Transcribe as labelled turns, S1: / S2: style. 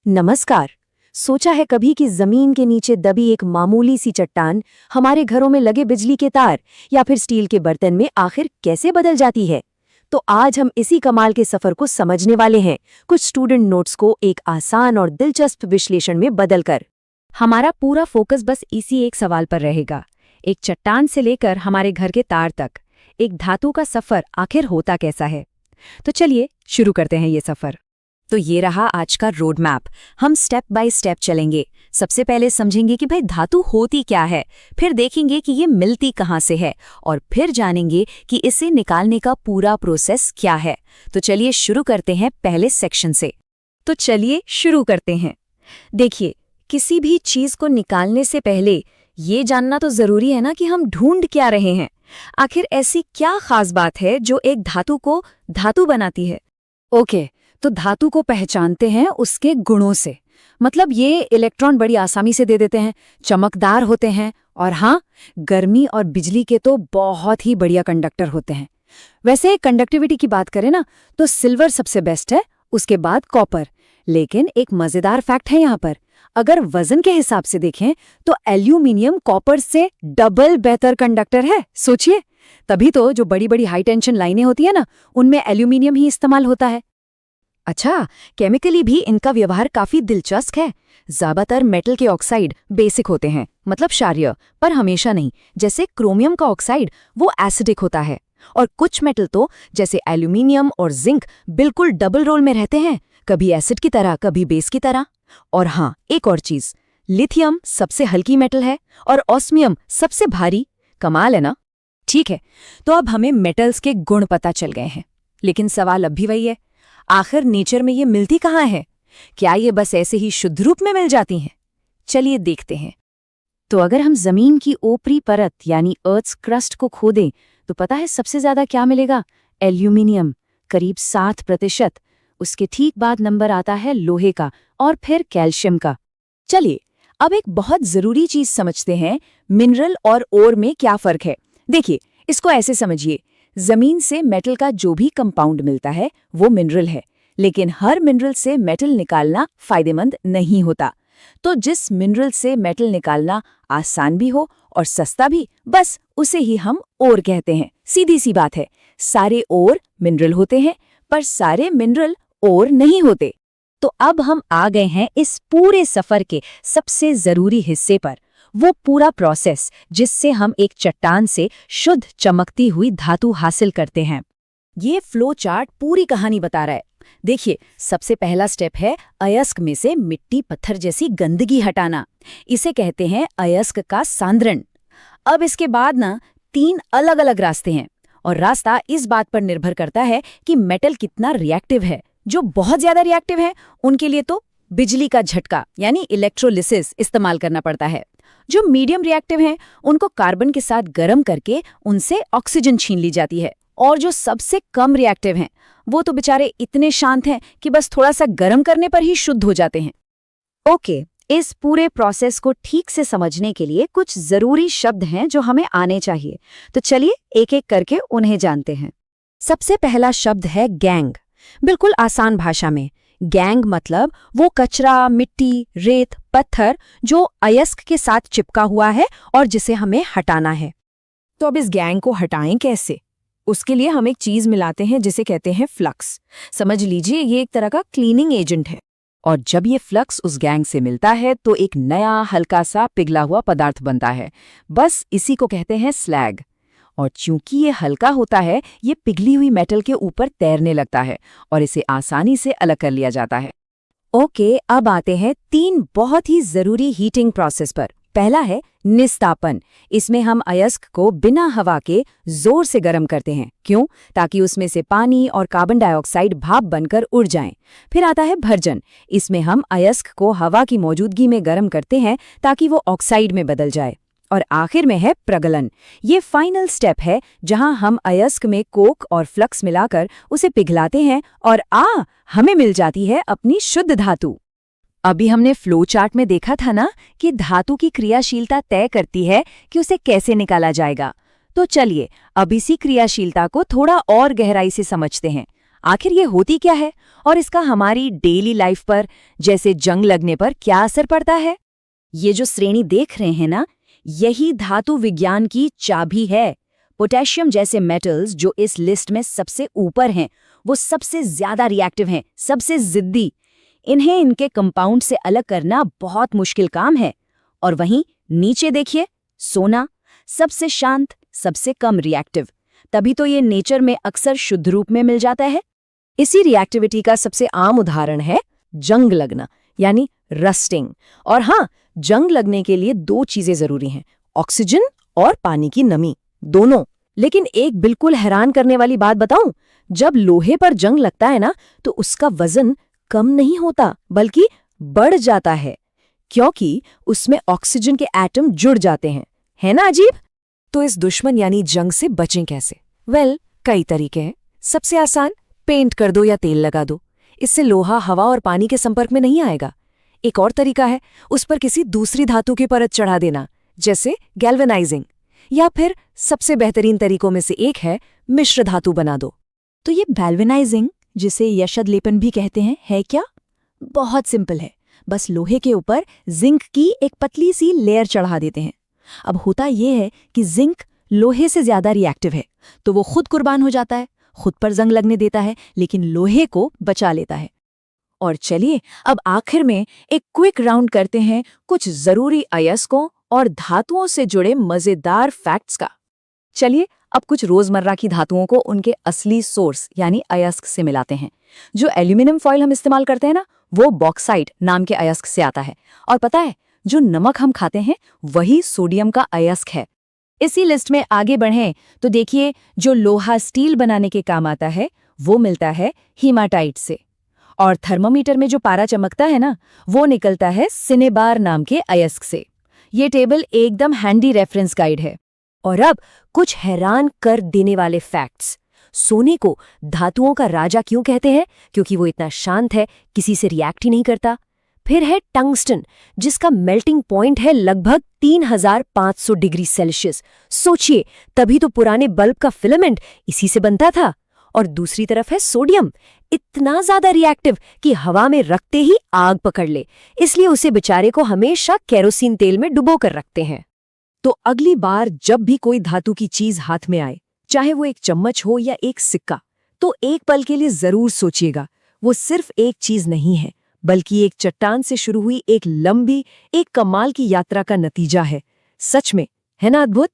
S1: नमस्कार। सोचा है कभी कि जमीन के नीचे दबी एक मामूली सी चट्टान हमारे घरों में लगे बिजली के तार या फिर स्टील के बर्तन में आखिर कैसे बदल जाती है। तो आज हम इसी कमाल के सफर को समझने वाले हैं, कुछ स्टूडेंट नोट्स को एक आसान और दिलचस्प विश्लेषण में बदलकर। हमारा पूरा फोकस बस इसी एक सवाल पर रहेगा, एक चट्टान से लेकर हमारे घर के तार तक एक धातु का सफर आखिर होता कैसा है। तो चलिए शुरू करते हैं ये सफर। तो ये रहा आज का रोड मैप। हम स्टेप बाय स्टेप चलेंगे। सबसे पहले समझेंगे कि भाई धातु होती क्या है, फिर देखेंगे कि ये मिलती कहाँ से है, और फिर जानेंगे कि इसे निकालने का पूरा प्रोसेस क्या है। तो चलिए शुरू करते हैं पहले सेक्शन से। देखिए, किसी भी चीज को निकालने से पहले ये जानना तो जरूरी है ना कि हम ढूंढ क्या रहे हैं। आखिर ऐसी क्या खास बात है जो एक धातु को धातु बनाती है। ओके, तो धातु को पहचानते हैं उसके गुणों से। मतलब ये इलेक्ट्रॉन बड़ी आसानी से दे देते हैं, चमकदार होते हैं, और हाँ, गर्मी और बिजली के तो बहुत ही बढ़िया कंडक्टर होते हैं। वैसे कंडक्टिविटी की बात करें ना, तो सिल्वर सबसे बेस्ट है, उसके बाद कॉपर। लेकिन एक मजेदार फैक्ट है यहाँ पर, अगर वजन के हिसाब से देखें तो एल्यूमिनियम कॉपर से डबल बेहतर कंडक्टर है। सोचिए, तभी तो जो बड़ी बड़ी हाई टेंशन लाइनें होती है ना, उनमें एल्यूमिनियम ही इस्तेमाल होता है। अच्छा, केमिकली भी इनका व्यवहार काफी दिलचस्प है। ज्यादातर मेटल के ऑक्साइड बेसिक होते हैं, मतलब क्षारीय, पर हमेशा नहीं। जैसे क्रोमियम का ऑक्साइड वो एसिडिक होता है, और कुछ मेटल तो जैसे एल्यूमिनियम और जिंक बिल्कुल डबल रोल में रहते हैं, कभी एसिड की तरह कभी बेस की तरह। और हाँ, एक और चीज, लिथियम सबसे हल्की मेटल है और ऑस्मियम सबसे भारी। कमाल है ना। ठीक है, तो अब हमें मेटल्स के गुण पता चल गए हैं, लेकिन सवाल अब भी वही है, आखिर नेचर में ये मिलती कहाँ है? क्या ये बस ऐसे ही शुद्ध रूप में मिल जाती हैं? चलिए देखते हैं। तो अगर हम जमीन की ऊपरी परत यानी अर्थ्स क्रस्ट को खोदें तो पता है सबसे ज्यादा क्या मिलेगा? एल्यूमिनियम, करीब 60%। उसके ठीक बाद नंबर आता है लोहे का, और फिर कैल्शियम का। चलिए अब एक बहुत जरूरी चीज समझते हैं, मिनरल और ओर में क्या फर्क है। देखिए, इसको ऐसे समझिए, जमीन से मेटल का जो भी कंपाउंड मिलता है वो मिनरल है, लेकिन हर मिनरल से मेटल निकालना फायदेमंद नहीं होता। तो जिस मिनरल से मेटल निकालना आसान भी हो और सस्ता भी, बस उसे ही हम ओर कहते हैं। सीधी सी बात है, सारे ओर मिनरल होते हैं, पर सारे मिनरल ओर नहीं होते। तो अब हम आ गए हैं इस पूरे सफर के सबसे जरूरी हिस्से पर, वो पूरा प्रोसेस जिससे हम एक चट्टान से शुद्ध चमकती हुई धातु हासिल करते हैं। ये फ्लो चार्ट पूरी कहानी बता रहा है। देखिए, सबसे पहला स्टेप है अयस्क में से मिट्टी पत्थर जैसी गंदगी हटाना। इसे कहते हैं अयस्क का सांद्रण। अब इसके बाद ना 3 अलग अलग रास्ते हैं, और रास्ता इस बात पर निर्भर करता है कि मेटल कितना रिएक्टिव है। जो बहुत ज्यादा रिएक्टिव है उनके लिए तो बिजली का झटका यानी इलेक्ट्रोलिसिस इस्तेमाल करना पड़ता है। जो मीडियम रिएक्टिव हैं उनको कार्बन के साथ गर्म करके उनसे ऑक्सीजन छीन ली जाती है, और जो सबसे कम रिएक्टिव हैं वो तो बेचारे इतने शांत हैं कि बस थोड़ा सा गर्म करने पर ही शुद्ध हो जाते हैं। ओके, इस पूरे प्रोसेस को ठीक से समझने के लिए कुछ जरूरी शब्द हैं जो हमें आने चाहिए। तो चलिए एक एक करके उन्हें जानते हैं। सबसे पहला शब्द है गैंग। बिल्कुल आसान भाषा में, गैंग मतलब वो कचरा, मिट्टी, रेत, पत्थर जो अयस्क के साथ चिपका हुआ है और जिसे हमें हटाना है। तो अब इस गैंग को हटाएं कैसे? उसके लिए हम एक चीज मिलाते हैं जिसे कहते हैं फ्लक्स। समझ लीजिए, ये एक तरह का क्लीनिंग एजेंट है, और जब ये फ्लक्स उस गैंग से मिलता है तो एक नया हल्का सा पिघला हुआ पदार्थ बनता है। बस इसी को कहते हैं स्लैग। और चूंकि ये हल्का होता है, ये पिघली हुई मेटल के ऊपर तैरने लगता है और इसे आसानी से अलग कर लिया जाता है। ओके, अब आते हैं 3 बहुत ही जरूरी हीटिंग प्रोसेस पर। पहला है निस्तापन। इसमें हम अयस्क को बिना हवा के जोर से गर्म करते हैं। क्यों? ताकि उसमें से पानी और कार्बन डाइऑक्साइड भाप बनकर उड़ जाएं। फिर आता है भर्जन। इसमें हम अयस्क को हवा की मौजूदगी में गर्म करते हैं ताकि वो ऑक्साइड में बदल जाए। और आखिर में है प्रगलन। ये फाइनल स्टेप है जहां हम अयस्क में कोक और फ्लक्स मिलाकर उसे पिघलाते हैं, और हमें मिल जाती है अपनी शुद्ध धातु। अभी हमने फ्लो चार्ट में देखा था ना कि धातु की क्रियाशीलता तय करती है कि उसे कैसे निकाला जाएगा। तो चलिए अब इसी क्रियाशीलता को थोड़ा और गहराई से समझते हैं। आखिर ये होती क्या है और इसका हमारी डेली लाइफ पर, जैसे जंग लगने पर क्या असर पड़ता है? ये जो श्रेणी देख रहे हैं ना, यही धातु विज्ञान की चाबी है। पोटेशियम जैसे मेटल्स जो इस लिस्ट में सबसे ऊपर हैं, वो सबसे ज्यादा रिएक्टिव हैं, सबसे जिद्दी। इन्हें इनके कंपाउंड से अलग करना बहुत मुश्किल काम है। और वहीं नीचे देखिए, सोना सबसे शांत, सबसे कम रिएक्टिव। तभी तो ये नेचर में अक्सर शुद्ध रूप में मिल जाता है। इसी रिएक्टिविटी का सबसे आम उदाहरण है जंग लगना, यानी रस्टिंग। और हाँ, जंग लगने के लिए 2 चीजें जरूरी हैं, ऑक्सीजन और पानी की नमी, दोनों। लेकिन एक बिल्कुल हैरान करने वाली बात बताऊं, जब लोहे पर जंग लगता है ना, तो उसका वजन कम नहीं होता बल्कि बढ़ जाता है, क्योंकि उसमें ऑक्सीजन के एटम जुड़ जाते हैं। है ना अजीब? तो इस दुश्मन यानी जंग से बचें कैसे? कई तरीके हैं। सबसे आसान, पेंट कर दो या तेल लगा दो। इससे लोहा हवा और पानी के संपर्क में नहीं आएगा। एक और तरीका है, उस पर किसी दूसरी धातु की परत चढ़ा देना, जैसे गैल्वेनाइजिंग। या फिर सबसे बेहतरीन तरीकों में से एक है मिश्र धातु बना दो। तो ये गैल्वेनाइजिंग, जिसे यशद लेपन भी कहते हैं, है क्या? बहुत सिंपल है। बस लोहे के ऊपर जिंक की एक पतली सी लेयर चढ़ा देते हैं। अब होता ये है कि जिंक लोहे से ज्यादा रिएक्टिव है, तो वो खुद कुर्बान हो जाता है, खुद पर जंग लगने देता है, लेकिन लोहे को बचा लेता है। और चलिए अब आखिर में एक क्विक राउंड करते हैं कुछ जरूरी अयस्कों और धातुओं से जुड़े मजेदार फैक्ट्स का। चलिए अब कुछ रोजमर्रा की धातुओं को उनके असली सोर्स यानी अयस्क से मिलाते हैं। जो एल्यूमिनियम फॉयल हम इस्तेमाल करते हैं ना, वो बॉक्साइट नाम के अयस्क से आता है। और पता है, जो नमक हम खाते हैं वही सोडियम का अयस्क है। इसी लिस्ट में आगे बढ़ें तो देखिए, जो लोहा स्टील बनाने के काम आता है वो मिलता है हीमाटाइट से। और थर्मोमीटर में जो पारा चमकता है ना, वो निकलता है सिनेबार नाम के अयस्क से। ये टेबल एकदम हैंडी रेफरेंस गाइड है। और अब कुछ हैरान कर देने वाले फैक्ट्स। सोने को धातुओं का राजा क्यों कहते हैं? क्योंकि वो इतना शांत है, किसी से रिएक्ट ही नहीं करता। फिर है टंगस्टन, जिसका मेल्टिंग पॉइंट है लगभग 3500 डिग्री सेल्सियस। सोचिए, तभी तो पुराने बल्ब का फिलामेंट इसी से बनता था। और दूसरी तरफ है सोडियम, इतना ज्यादा रिएक्टिव कि हवा में रखते ही आग पकड़ ले, इसलिए उसे बेचारे को हमेशा केरोसिन तेल में डुबो कर रखते हैं। तो अगली बार जब भी कोई धातु की चीज हाथ में आए, चाहे वो एक चम्मच हो या एक सिक्का, तो एक पल के लिए जरूर सोचिएगा, वो सिर्फ एक चीज नहीं है, बल्कि एक चट्टान से शुरू हुई एक लंबी, एक कमाल की यात्रा का नतीजा है। सच में, है ना अद्भुत?